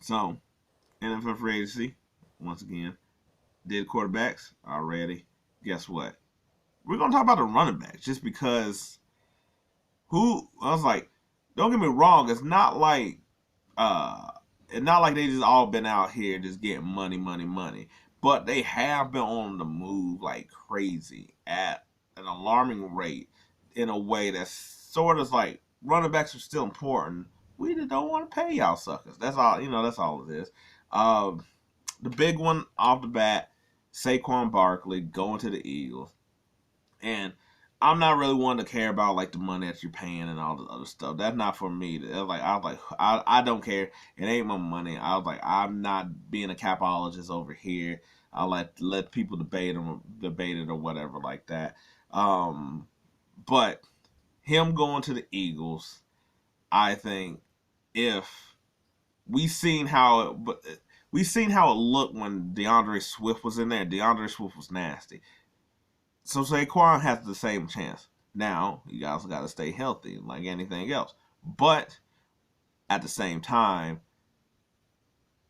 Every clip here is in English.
So, NFL free agency, once again, did quarterbacks already. Guess what? We're gonna talk about the running backs just because I was like, don't get me wrong, uh it's not like they just all been out here just getting money, money, money. But they have been on the move like crazy at an alarming rate in a way that's sort of like running backs are still important. We just don't want to pay y'all suckers. That's all that's all it is. Um the big one off the bat, Saquon Barkley going to the Eagles. And I'm not really one to care about like the money that you're paying and all the other stuff. That's not for me. I don't care. It ain't my money. I was like, I'm not being a capologist over here. I let people debate it or whatever like that. Um, but him going to the Eagles, I think if we seen how it, but we seen how it looked when DeAndre Swift was in there. DeAndre Swift was nasty. So Saquon has the same chance. Now, you also got to stay healthy, like anything else. But at the same time,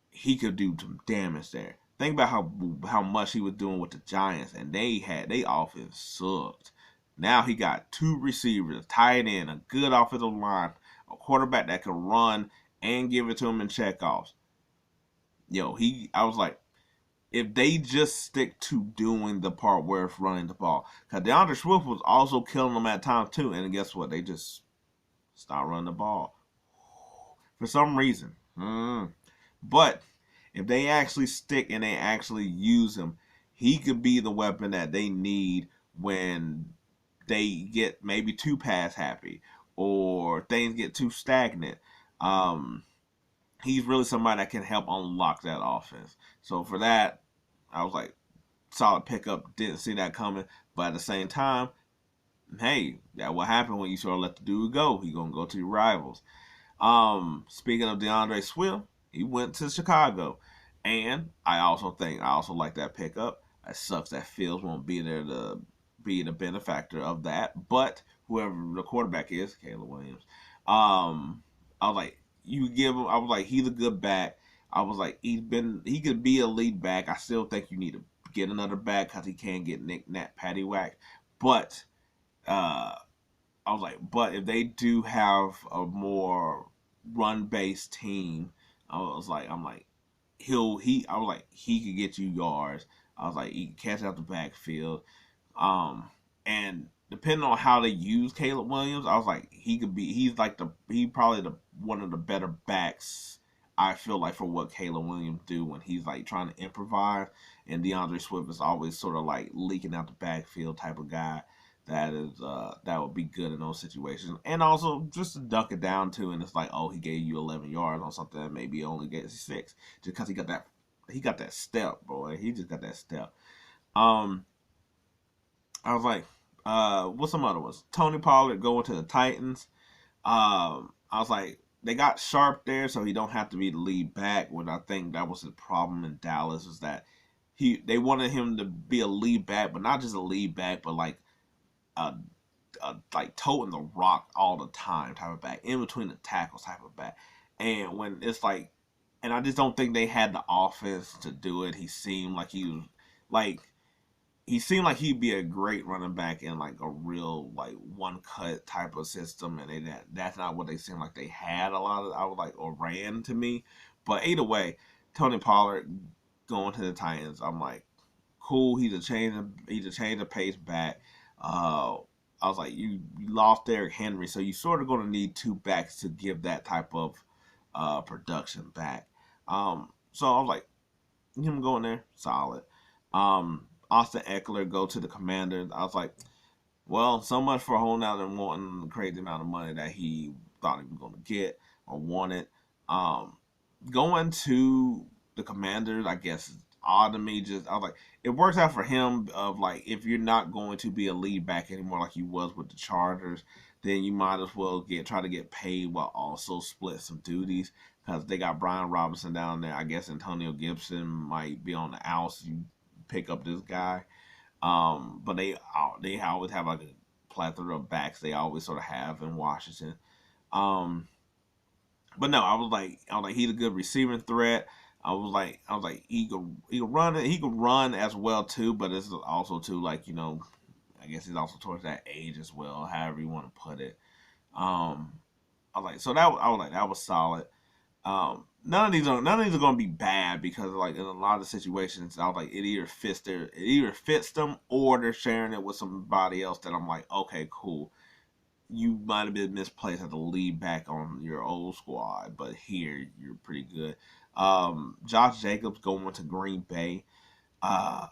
he could do some damage there. Think about how much he was doing with the Giants, and they offense sucked. Now he got two receivers, tight end, a good offensive line, a quarterback that can run and give it to him in checkoffs. I was like, if they just stick to doing the part where it's running the ball. Because DeAndre Swift was also killing them at times too. And guess what? They just stopped running the ball for some reason. But if they actually stick and they actually use him, he could be the weapon that they need when they get maybe too pass happy or things get too stagnant. Um, he's really somebody that can help unlock that offense. So for that, I was like, solid pickup. Didn't see that coming, but at the same time, hey, that what happened when you sort of let the dude go. He gonna go to your rivals. Speaking of DeAndre Swift, he went to Chicago, and I also like that pickup. It sucks that Fields won't be there to be the benefactor of that, but whoever the quarterback is, Caleb Williams. I was like, you give him. I was like, he's a good back. I was like, he could be a lead back. I still think you need to get another back because he can get Nick Nat Patty Whack, but uh, I was like, but if they do have a more run based team, I'm like, I was like, he could get you yards. I was like, he can catch out the backfield. And depending on how they use Caleb Williams, I was like, he probably the one of the better backs. I feel like for what Caleb Williams do when he's like trying to improvise, and DeAndre Swift is always sort of like leaking out the backfield type of guy that would be good in those situations. And also just to duck it down to, and it's like, oh, he gave you 11 yards on something that maybe only gets 6, just because he got that step, boy. He just got that step. Um, I was like, what's some other ones? Tony Pollard going to the Titans. I was like, they got Sharp there, so he don't have to be the lead back. When I think that was the problem in Dallas is that they wanted him to be a lead back, but not just a lead back, but like a, like toting the rock all the time type of back, in between the tackles type of back. And when it's like, and I just don't think they had the offense to do it. Like he seemed like he'd be a great running back in like a real like one cut type of system, and that's not what they seemed like they had a lot of. I was like, or ran to me, but either way, Tony Pollard going to the Titans, I'm like, cool. He's a change of pace back. Uh, I was like, you lost Derrick Henry, so you sort of going to need two backs to give that type of production back. So I was like, him going there, solid. Austin Eckler go to the Commanders. I was like, well, so much for holding out and wanting the crazy amount of money that he thought he was going to get or wanted. Um, Going to the Commanders, I guess, is odd to me. Just I was like, it works out for him. Of like, if you're not going to be a lead back anymore, like you was with the Chargers, then you might as well try to get paid while also split some duties because they got Brian Robinson down there. I guess Antonio Gibson might be on the outs. You pick up this guy, but they always have like a plethora of backs. They always sort of have in Washington. Um, But no, I was like he's a good receiving threat. I was like he could run it. He could run as well too. But it's also too like I guess he's also towards that age as well. However you want to put it. Um, I was like so that I was like that was solid. None of these are going to be bad because like in a lot of situations I was like it either fits them or they're sharing it with somebody else that I'm like okay cool, you might have been misplaced at the lead back on your old squad, but here you're pretty good. Josh Jacobs going to Green Bay. Uh,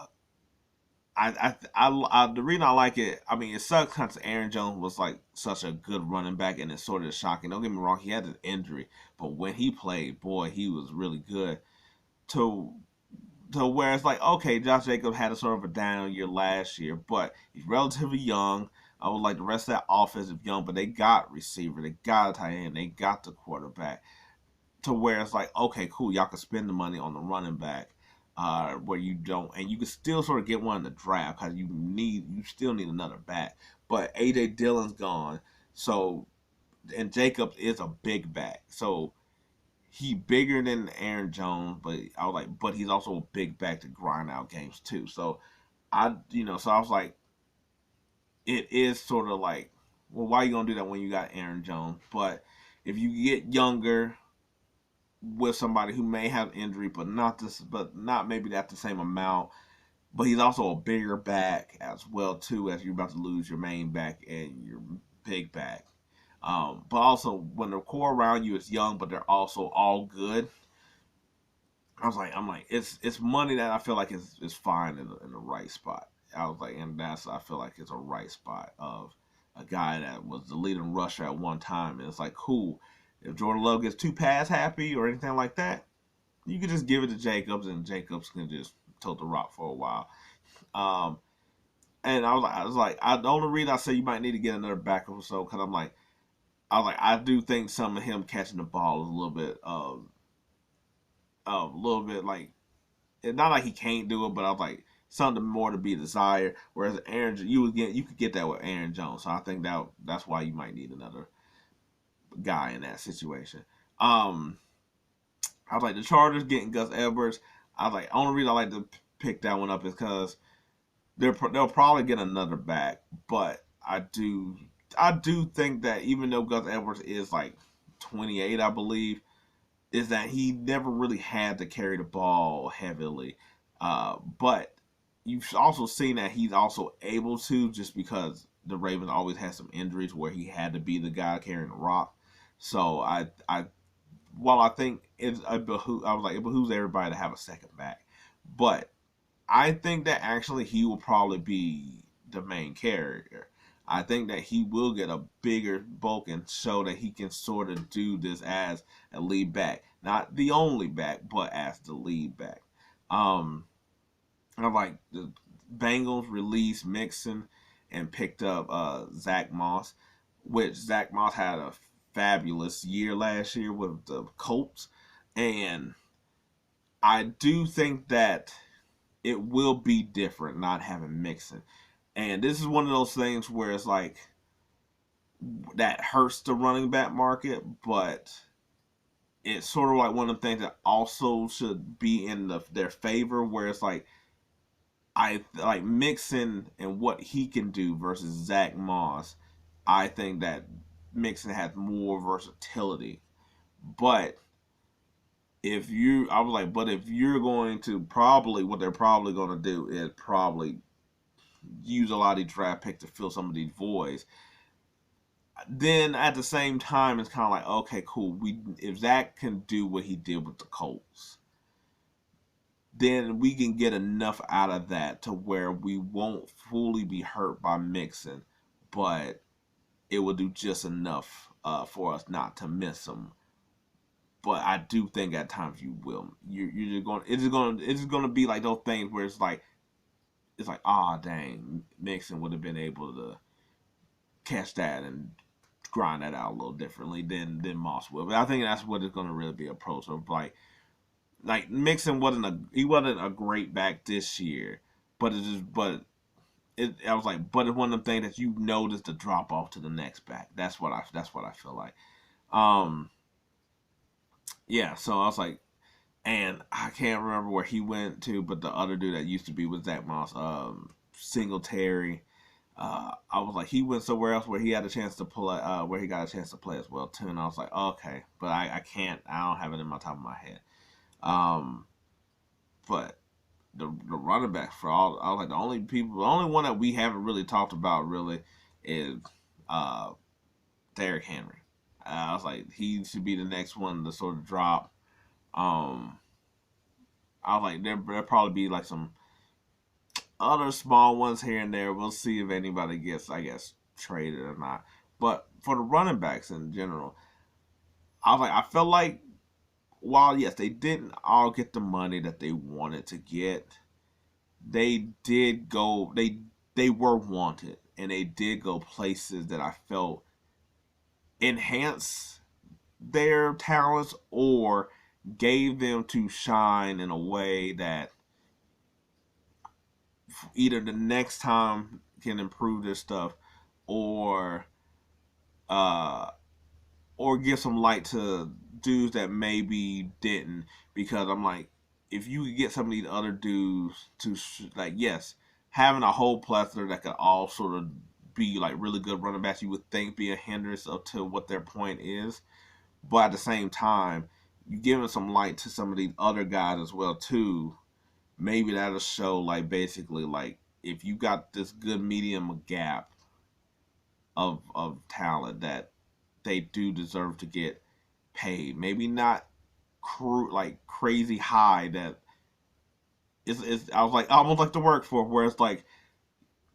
the reason I like it, I mean, it sucks because Aaron Jones was like such a good running back, and it's sort of shocking. Don't get me wrong, he had an injury, but when he played, boy, he was really good. To where it's like, okay, Josh Jacobs had a sort of a down year last year, but he's relatively young. I would like the rest of that offensive young, but they got receiver, they got a tight end, they got the quarterback. To where it's like, okay, cool, y'all can spend the money on the running back, where you don't, and you can still sort of get one in the draft because you still need another back. But AJ Dillon's gone, so and Jacobs is a big back, so he bigger than Aaron Jones, but I was like, but he's also a big back to grind out games too. So so I was like, it is sort of like, well, why are you gonna do that when you got Aaron Jones? But if you get younger with somebody who may have injury, but not maybe at the same amount, but he's also a bigger back as well too, as you're about to lose your main back and your big back. But also when the core around you is young, but they're also all good. I'm like, it's money that I feel like is fine in the right spot. I was like, and that's I feel like it's a right spot of a guy that was the leading rusher at one time, and it's like cool. If Jordan Love gets too pass happy or anything like that, you can just give it to Jacobs, and Jacobs can just tilt the rock for a while. Um, and the only reason I say you might need to get another backup or so, because I do think some of him catching the ball is a little bit like it's not like he can't do it, but I was like something more to be desired. Whereas you could get that with Aaron Jones. So I think that's why you might need another guy in that situation. Um, I was like the Chargers getting Gus Edwards. I was like only reason I like to pick that one up is because they'll probably get another back, but I do think that even though Gus Edwards is like 28, I believe, is that he never really had to carry the ball heavily. But you've also seen that he's also able to just because the Ravens always had some injuries where he had to be the guy carrying the rock. So while I think I was like it behooves everybody to have a second back, but I think that actually he will probably be the main carrier. I think that he will get a bigger bulk and show that he can sort of do this as a lead back. Not the only back, but as the lead back. Um, I like the Bengals released Mixon and picked up Zacmoss, which Zacmoss had a fabulous year last year with the Colts. And I do think that it will be different not having Mixon. And this is one of those things where it's like that hurts the running back market, but it's sort of like one of the things that also should be in their favor, where it's like I like Mixon and what he can do versus Zach Moss. I think that Mixon has more versatility, but but if you're going to probably what they're probably going to do is probably use a lot of these draft picks to fill some of these voids. Then at the same time, it's kind of like, okay, cool. If Zach can do what he did with the Colts, then we can get enough out of that to where we won't fully be hurt by Mixon, but it will do just enough for us not to miss him. But I do think at times you will. You're just going. It's just going to be like those things where it's like, ah, dang, Mixon would have been able to catch that and grind that out a little differently than Moss will. But I think that's what it's going to really be approached of. Like Mixon wasn't a great back this year, but I was like, but it's one of the things that you notice the drop off to the next back. That's what I feel like. Um, yeah, so I was like, and I can't remember where he went to, but the other dude that used to be with zacmoss, Singletary. I was like, he went somewhere else where he had a chance to play, where he got a chance to play as well too. And I was like, okay, but I can't, I don't have it in my top of my head. Um, but the running back for all, I was like, the only one that we haven't really talked about really is uh Derrick Henry. I was like, he should be the next one to sort of drop. Um, I was like, there'll probably be like some other small ones here and there. We'll see if anybody gets, I guess, traded or not. But for the running backs in general, I was like, I felt like while yes, they didn't all get the money that they wanted to get, they did go. They were wanted, and they did go places that I felt enhance their talents or gave them to shine in a way that either the next time can improve their stuff or uh or give some light to dudes that maybe didn't, because I'm like, if you could get some of these other dudes to like, yes, having a whole plethora that could all sort of be like really good running backs, you would think be a hindrance up to what their point is, but at the same time, you giving some light to some of these other guys as well too. Maybe that'll show like basically like if you got this good medium gap of talent that they do deserve to get paid. Maybe not like crazy high that is I was like almost like the workforce where it's like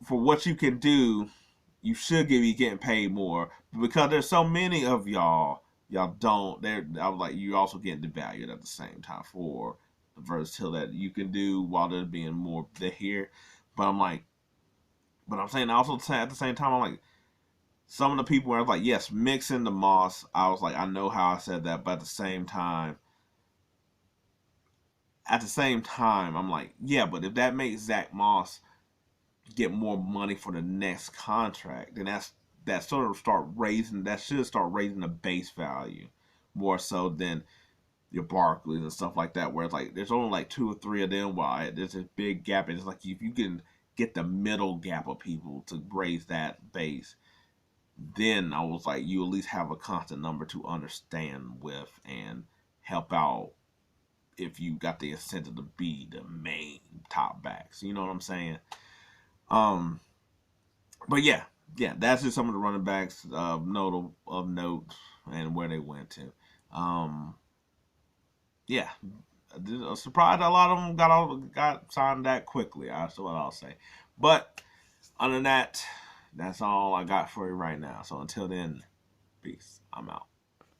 for what you can do, you should be getting paid more. But because there's so many of y'all don't. I was like you also getting devalued at the same time for the versatility that you can do while there's being more there here. But I'm like, but I'm saying also at the same time I'm like some of the people where I was like, yes, mixing the moss. I was like, I know how I said that, but at the same time, I'm like, yeah, but if that makes zacmoss get more money for the next contract, then that sort of start raising. That should start raising the base value more so than your Barkleys and stuff like that, where it's like there's only like two or three of them. Why there's a big gap, and it's like if you can get the middle gap of people to raise that base, then I was like, you at least have a constant number to understand with and help out if you got the incentive to be the main top backs. You know what I'm saying? Um, but yeah, that's just some of the running backs of note and where they went to. Um, yeah, I'm surprised a lot of them got signed that quickly. That's what I'll say. But other than that, that's all I got for you right now. So until then, peace. I'm out.